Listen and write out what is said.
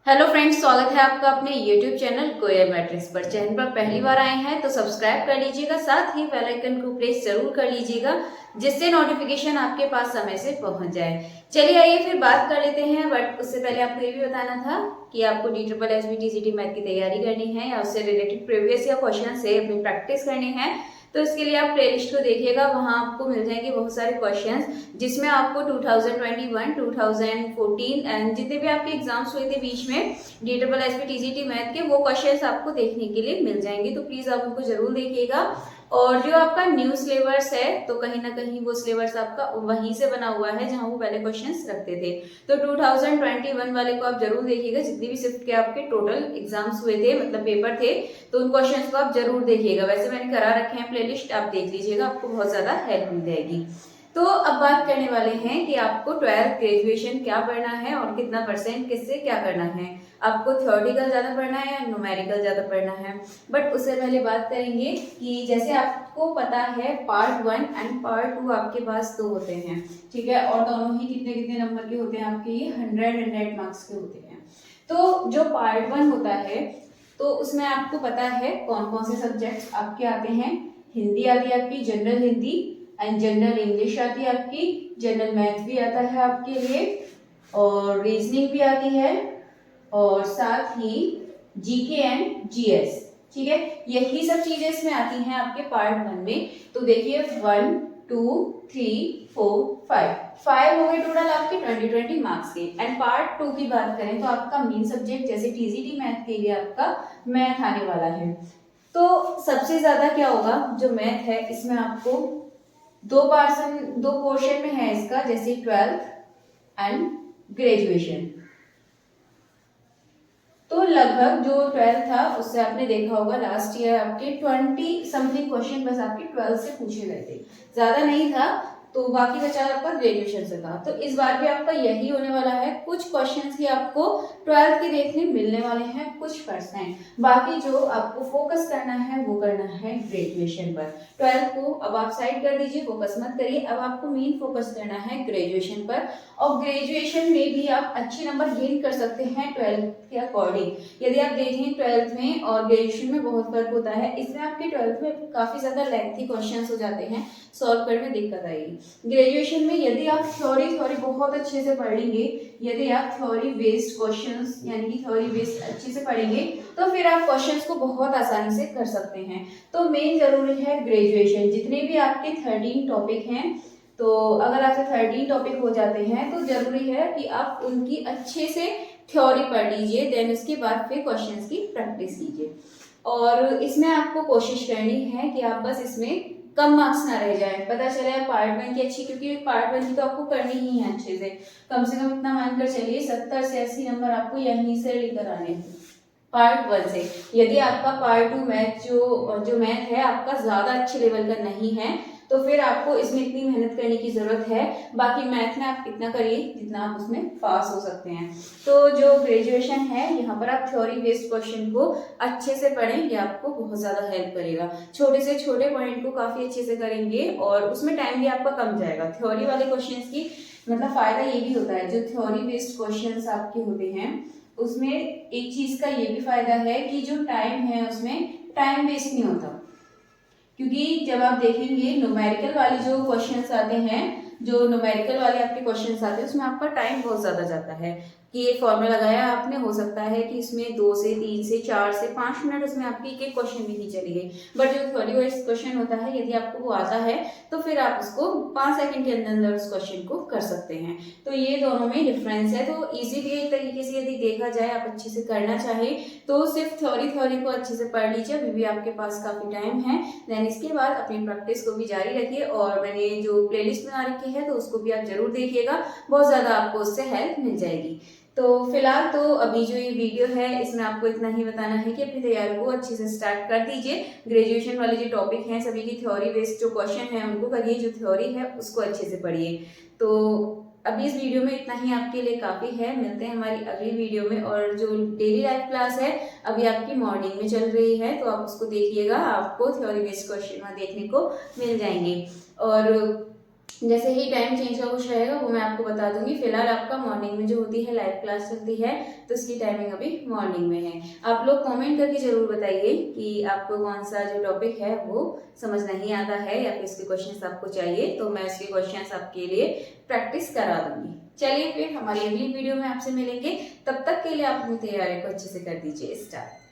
Hello friends, स्वागत है आपका अपने यूट्यूब चैनल कोयर मैट्रिक्स पर। चैनल पर पहली बार आए हैं तो सब्सक्राइब कर लीजिएगा, साथ ही बेल आइकन को प्रेस जरूर कर लीजिएगा जिससे नोटिफिकेशन आपके पास समय से पहुंच जाए। चलिए आइए फिर बात कर लेते हैं। बट उससे पहले आपको ये भी बताना था कि आपको DSSB TCT मैथ की तैयारी करनी है या उससे रिलेटेड प्रीवियस या क्वेश्चन से अपनी प्रैक्टिस करनी है तो इसके लिए आप प्लेलिस्ट को देखिएगा। वहां आपको मिल जाएंगे बहुत सारे क्वेश्चंस जिसमें आपको 2021, 2014 एंड जितने भी आपके एग्जाम्स हुए थे बीच में DSSB TCT मैथ के, वो क्वेश्चंस आपको देखने के लिए मिल जाएंगे। तो प्लीज आप उनको जरूर देखिएगा। और जो आपका न्यू सिलेबस है तो कहीं ना कहीं वो सिलेबस आपका वहीं से बना हुआ है जहां वो पहले क्वेश्चंस रखते थे। तो 2021 वाले को आप जरूर देखिएगा। जितने भी शिफ्ट के आपके टोटल एग्जाम्स हुए थे, मतलब पेपर थे, तो उन क्वेश्चंस को आप जरूर देखिएगा। वैसे मैंने करा रखे हैं प्लेलिस्ट, आप देख लीजिएगा, आपको बहुत ज्यादा हेल्प मिल जाएगी। तो अब बात करने वाले हैं कि आपको 12th ग्रेजुएशन क्या पढ़ना है और कितना परसेंट किससे क्या करना है। आपको थ्योरेटिकल ज्यादा पढ़ना है या न्यूमेरिकल ज्यादा पढ़ना है। बट उससे पहले बात करेंगे कि जैसे आपको पता है पार्ट 1 एंड पार्ट 2 आपके पास दो होते हैं, ठीक है, और दोनों ही कितने कितने नंबर के होते हैं आपके, ये 100 मार्क्स के होते हैं। तो जो पार्ट 1 होता है तो उसमें आपको पता है कौन कौन से सब्जेक्ट्स आपके आते हैं। हिंदी आती है आपकी, general Hindi and general English आती है आपकी, जनरल मैथ भी आता है आपके लिए, और रीजनिंग भी आती है, और साथ ही जीके एंड जीएस, ठीक है। यही सब चीजें इसमें आती हैं आपके पार्ट 1 में। तो देखिए 1, 2, 3, 4, 5 हो गए टोटल आपके 20 मार्क्स के। एंड पार्ट 2 की बात करें तो आपका मेन सब्जेक्ट जैसे टीजीटी मैथ के लिए आपका मैथ आने वाला है। तो सबसे ज्यादा क्या होगा, जो मैथ है इसमें आपको दो पोर्शन में है इसका, जैसे 12th एंड ग्रेजुएशन। तो लगभग जो 12th था उससे आपने देखा होगा लास्ट ईयर आपके 20 समथिंग क्वेश्चन बस आपके 12 से पूछे गए थे, ज्यादा नहीं था। तो बाकी बचा आपका ग्रेजुएशन से था। तो इस बार भी आपका यही होने वाला है। कुछ क्वेश्चंस ही आपको 12th के देखने मिलने वाले हैं, कुछ परसेंट। बाकी जो आपको फोकस करना है वो करना है ग्रेजुएशन पर। 12th को अब आप साइड कर दीजिए, फोकस मत करिए। अब आपको मेन फोकस करना है ग्रेजुएशन पर। और ग्रेजुएशन में भी आप अच्छे नंबर गेन कर सकते हैं 12th के अकॉर्डिंग। यदि आप देखें 12th में और ग्रेजुएशन में बहुत फर्क होता है। इसमें आपके 12th में काफी ज्यादा लेंथी क्वेश्चंस हो जाते हैं, सॉल्व करने में दिक्कत आएगी। ग्रेजुएशन में यदि आप थ्योरी बहुत अच्छे से पढ़ेंगे, यदि आप थ्योरी बेस्ड क्वेश्चंस यानी कि थ्योरी बेस्ड अच्छे से पढ़ेंगे तो फिर आप क्वेश्चंस को बहुत आसानी से कर सकते हैं। तो मेन जरूरी है ग्रेजुएशन। जितने भी आपके 13 टॉपिक हैं, तो अगर आपके 13 टॉपिक हो जाते हैं तो जरूरी है कि आप उनकी अच्छे से थ्योरी पढ़ लीजिए, देन उसके बाद फिर क्वेश्चंस की प्रैक्टिस कीजिए। और इसमें आपको कोशिश करनी है कि आप बस इसमें कम मार्क्स ना रह जाए। पता चले आप पार्ट 1 की अच्छी, क्योंकि पार्ट 1 की तो आपको करनी ही है अच्छे से कम इतना मानकर चलिए 70 से 80 नंबर आपको यहीं से लेकर आने हैं पार्ट 1 से। यदि आपका पार्ट 2 मैथ जो मैथ है आपका ज्यादा अच्छे लेवल का नहीं है तो फिर आपको इसमें इतनी मेहनत करने की जरूरत है। बाकी मैथ में आप इतना करिए जितना आप उसमें पास हो सकते हैं। तो जो ग्रेजुएशन है यहाँ पर आप थ्योरी बेस्ड क्वेश्चन को अच्छे से पढ़ें, ये आपको बहुत ज्यादा हेल्प करेगा। छोटे से छोटे पॉइंट को काफी अच्छे से करेंगे और उसमें टाइम भी आपका कम जाएगा। थ्योरी वाले क्वेश्चन की मतलब फायदा ये भी होता है, जो थ्योरी बेस्ड क्वेश्चन आपके होते हैं उसमें एक चीज का ये भी फायदा है कि जो टाइम है उसमें टाइम वेस्ट नहीं होता। क्योंकि जब आप देखेंगे न्यूमेरिकल वाले जो क्वेश्चंस आते हैं, जो न्यूमेरिकल वाले आपके क्वेश्चंस आते हैं उसमें आपका टाइम बहुत ज्यादा जाता है कि ये फॉर्मूला लगाया आपने, हो सकता है कि इसमें 2 से 3 से 4 से 5 मिनट उसमें आपकी एक क्वेश्चन भी नहीं चली गई। बट जो थ्योरी वाइज क्वेश्चन होता है यदि आपको वो आता है तो फिर आप उसको 5 सेकंड के अंदर अंदर उस क्वेश्चन को कर सकते हैं। तो ये दोनों में डिफरेंस है। तो इजीली एक तरीके से यदि देखा जाए, आप अच्छे से करना चाहे तो सिर्फ थ्योरी को अच्छे से पढ़ लीजिए, अभी भी आपके पास काफी टाइम है। देन इसके बाद अपनी प्रैक्टिस को भी जारी रखिए। और मैंने जो प्लेलिस्ट बना रखी है तो उसको भी आप जरूर देखिएगा, बहुत ज्यादा आपको उससे हेल्प मिल जाएगी। तो फिलहाल तो अभी जो ये वीडियो है इसमें आपको इतना ही बताना है कि अपनी तैयारी को अच्छे से स्टार्ट कर दीजिए। ग्रेजुएशन वाले जो टॉपिक हैं सभी की थ्योरी बेस्ड जो क्वेश्चन है उनको करिए, जो थ्योरी है उसको अच्छे से पढ़िए। तो अभी इस वीडियो में इतना ही आपके लिए काफी है। मिलते हैं हमारी अगली वीडियो में। और जो डेली लाइफ क्लास है अभी आपकी मॉर्निंग में चल रही है तो आप उसको देखिएगा, आपको थ्योरी बेस्ड क्वेश्चन वहाँ देखने को मिल जाएंगे। और जैसे ही टाइम चेंज का कुछ रहेगा वो मैं आपको बता दूंगी। फिलहाल आपका मॉर्निंग में जो होती है लाइव क्लास चलती है, तो उसकी टाइमिंग अभी मॉर्निंग में है। आप लोग कमेंट करके जरूर बताइए कि आपको कौन सा जो टॉपिक है वो समझ नहीं आता है या फिर इसके क्वेश्चंस आपको चाहिए, तो मैं इसके क्वेश्चंस आपके लिए प्रैक्टिस करा दूंगी। चलिए फिर हमारी अगली वीडियो में आपसे मिलेंगे, तब तक के लिए आप अपनी तैयारी को अच्छे से कर दीजिए स्टार्ट।